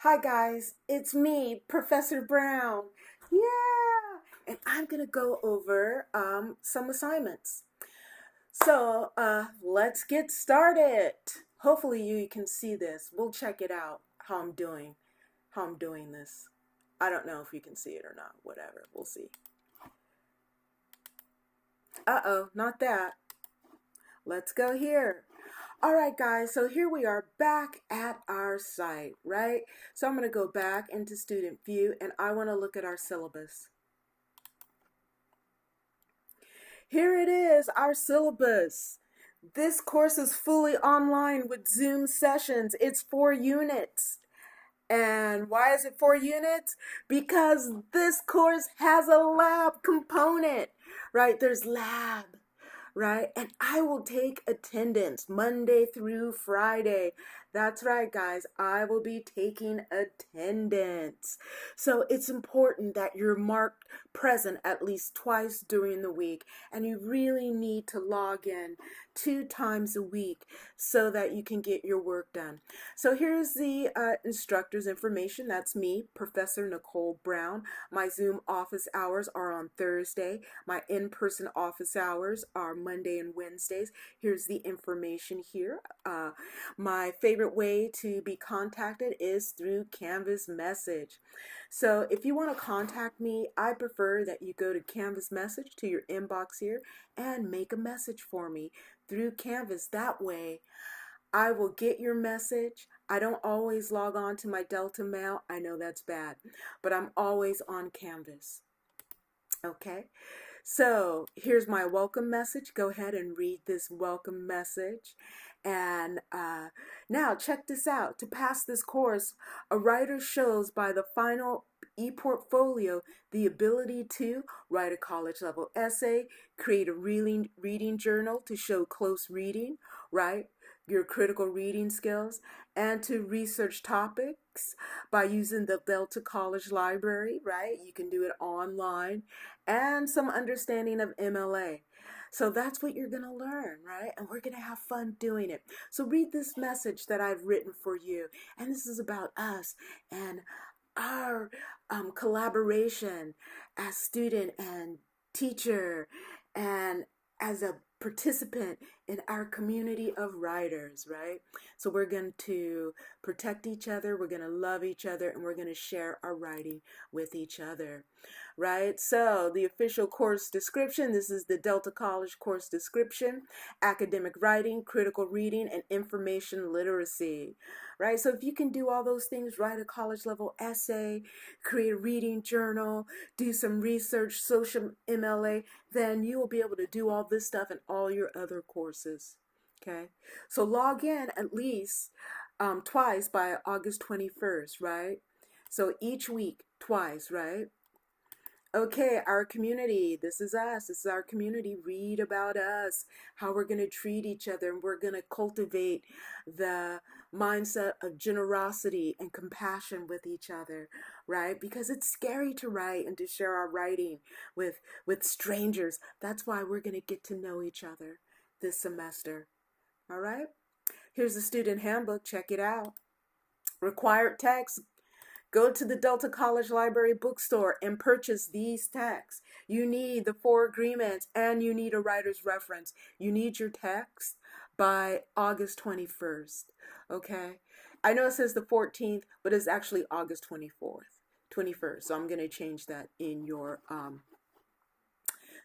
Hi guys, it's me, Professor Brown. Yeah, and I'm gonna go over some assignments. Let's get started. Hopefully you can see this. We'll check it out how I'm doing this. I don't know if you can see it or not. Whatever, we'll see. Uh-oh, not that. Let's go here. All right, guys, so here we are back at our site, right? So I'm going to go back into student view and I want to look at our syllabus. Here it is, our syllabus. This course is fully online with Zoom sessions. It's 4 units. And why is it 4 units? Because this course has a lab component, right? There's lab, right? And I will take attendance Monday through Friday. That's right, guys. I will be taking attendance. So it's important that you're marked present at least twice during the week, and you really need to log in 2 times a week so that you can get your work done. So here's the instructor's information. That's me, Professor Nicole Brown. My Zoom office hours are on Thursday. My in-person office hours are Monday and Wednesdays. Here's the information here. My favorite way to be contacted is through Canvas Message. So if you want to contact me, I prefer that you go to Canvas Message to your inbox here and make a message for me through Canvas. That way, I will get your message. I don't always log on to my Delta Mail. I know that's bad, but I'm always on Canvas. Okay, so here's my welcome message. Go ahead and read this welcome message. And now check this out. To pass this course, a writer shows by the final e-portfolio the ability to write a college level essay, create a reading journal to show close reading, right? Your critical reading skills, and to research topics by using the Delta College Library, right? You can do it online, and some understanding of MLA. So that's what you're going to learn, right? And we're going to have fun doing it. So read this message that I've written for you. And this is about us and our collaboration as student and teacher and as a participant in our community of writers, right? So we're going to protect each other, we're going to love each other, and we're going to share our writing with each other, right? So the official course description, this is the Delta College course description: academic writing, critical reading, and information literacy, right? So if you can do all those things, write a college level essay, create a reading journal, do some research, social MLA, then you will be able to do all this stuff in all your other courses. Okay, so log in at least twice by August 21st, right? So each week, twice, right? Okay, our community. This is us. This is our community. Read about us, how we're going to treat each other, and we're going to cultivate the mindset of generosity and compassion with each other, right? Because it's scary to write and to share our writing with strangers. That's why we're going to get to know each other this semester. All right? Here's the student handbook. Check it out. Required text: go to the Delta College Library bookstore and purchase these texts. You need the 4 agreements and you need a writer's reference. You need your text by August 21st, okay? I know it says the 14th, but it's actually August 21st. So I'm going to change that in your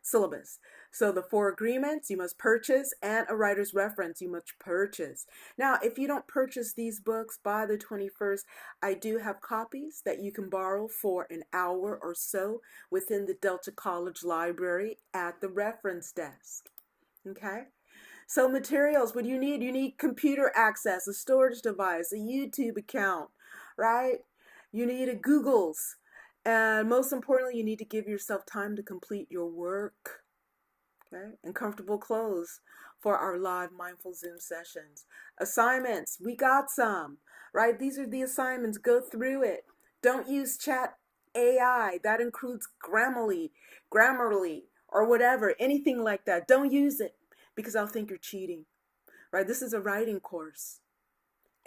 syllabus. So the 4 agreements you must purchase and a writer's reference you must purchase. Now, if you don't purchase these books by the 21st, I do have copies that you can borrow for an hour or so within the Delta College Library at the reference desk. Okay? So materials, what do you need? You need computer access, a storage device, a YouTube account, right? You need a Google's. And most importantly, you need to give yourself time to complete your work, okay? And comfortable clothes for our live mindful Zoom sessions. Assignments, we got some, right? These are the assignments. Go through it. Don't use chat AI. That includes Grammarly, or whatever, anything like that. Don't use it because I'll think you're cheating, right? This is a writing course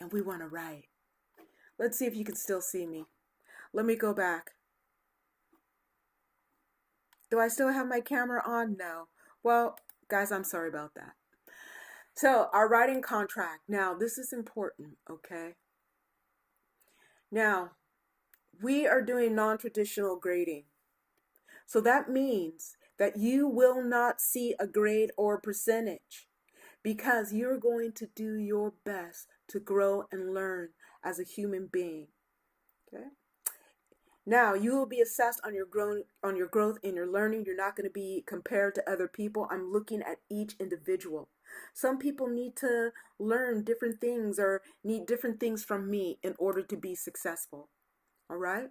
and we want to write. Let's see if you can still see me. Let me go back. Do I still have my camera on? No. Well, guys, I'm sorry about that. So, our writing contract. Now, this is important, okay? Now, we are doing non-traditional grading. So that means that you will not see a grade or percentage because you're going to do your best to grow and learn as a human being. Okay? Now, you will be assessed on your growth in your learning. You're not going to be compared to other people. I'm looking at each individual. Some people need to learn different things or need different things from me in order to be successful. All right?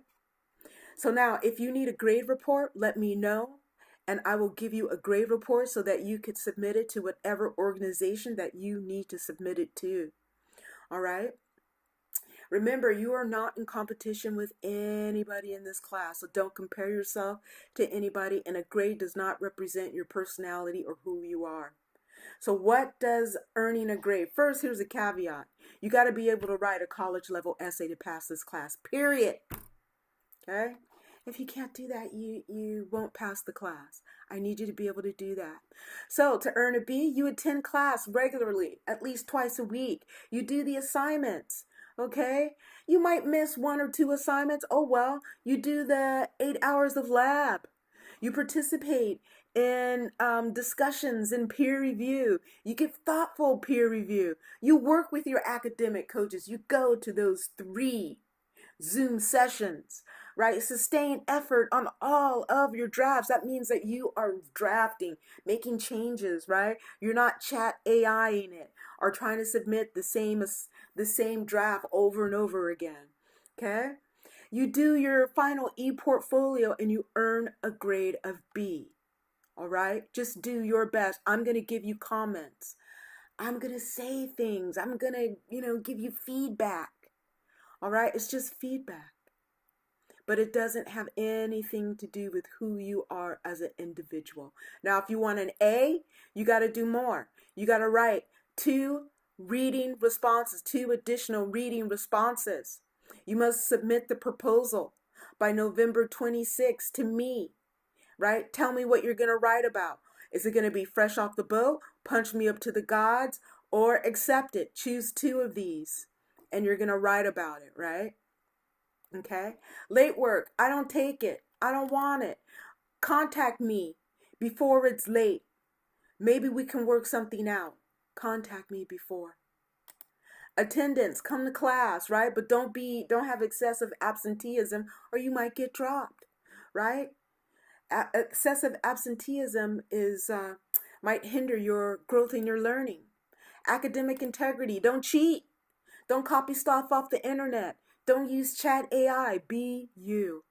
So now, if you need a grade report, let me know, and I will give you a grade report so that you could submit it to whatever organization that you need to submit it to. All right? Remember, you are not in competition with anybody in this class, so don't compare yourself to anybody, and a grade does not represent your personality or who you are. So what does earning a grade? First, here's a caveat. You got to be able to write a college level essay to pass this class, period. Okay? If you can't do that, you won't pass the class. I need you to be able to do that. So to earn a B, you attend class regularly, at least twice a week. You do the assignments, okay? You might miss 1 or 2 assignments. Oh, well, you do the 8 hours of lab. You participate in discussions and peer review. You give thoughtful peer review. You work with your academic coaches. You go to those 3 Zoom sessions, right? Sustained effort on all of your drafts. That means that you are drafting, making changes, right? You're not chat AIing it or trying to submit the same draft over and over again. Okay? You do your final e-portfolio and you earn a grade of B. All right? Just do your best. I'm going to give you comments. I'm going to say things. I'm going to, give you feedback. All right? It's just feedback. But it doesn't have anything to do with who you are as an individual. Now, if you want an A, you got to do more. You got to write 2 reading responses, 2 additional reading responses. You must submit the proposal by November 26th to me, right? Tell me what you're going to write about. Is it going to be fresh off the boat, punch me up to the gods, or accept it? Choose 2 of these, and you're going to write about it, right? Okay? Late work. I don't take it. I don't want it. Contact me before it's late. Maybe we can work something out. Contact me before. Attendance. Come to class, right? But don't have excessive absenteeism or you might get dropped, right? Excessive absenteeism might hinder your growth in your learning. Academic integrity. Don't cheat. Don't copy stuff off the internet. Don't use chat AI. Be you.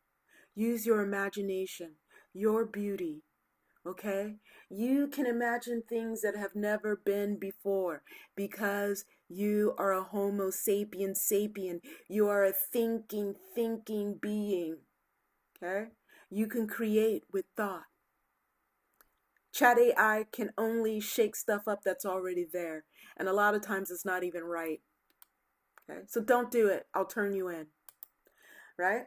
Use your imagination, your beauty. Okay? You can imagine things that have never been before because you are a Homo sapien sapien. You are a thinking being. Okay? You can create with thought. Chat AI can only shake stuff up that's already there. And a lot of times it's not even right. Okay? So don't do it. I'll turn you in. Right?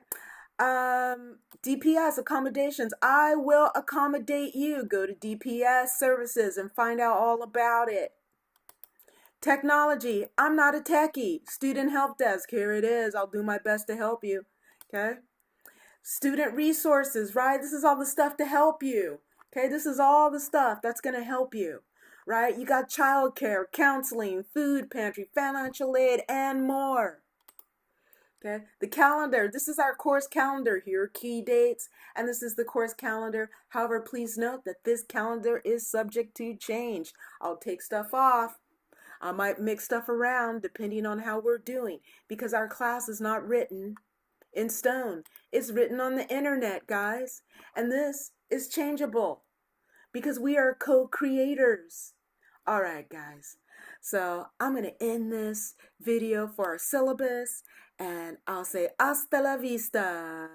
DPS accommodations. I will accommodate you. Go to DPS services and find out all about it. Technology. I'm not a techie. Student help desk. Here it is. I'll do my best to help you. Okay? Student resources, right? This is all the stuff to help you. Okay? This is all the stuff that's going to help you. Right? You got childcare, counseling, food pantry, financial aid, and more. Okay, the calendar. This is our course calendar here, key dates, and this is the course calendar. However, please note that this calendar is subject to change. I'll take stuff off. I might mix stuff around depending on how we're doing because our class is not written in stone. It's written on the internet, guys, and this is changeable because we are co-creators. All right, guys. So I'm going to end this video for our syllabus, and I'll say hasta la vista.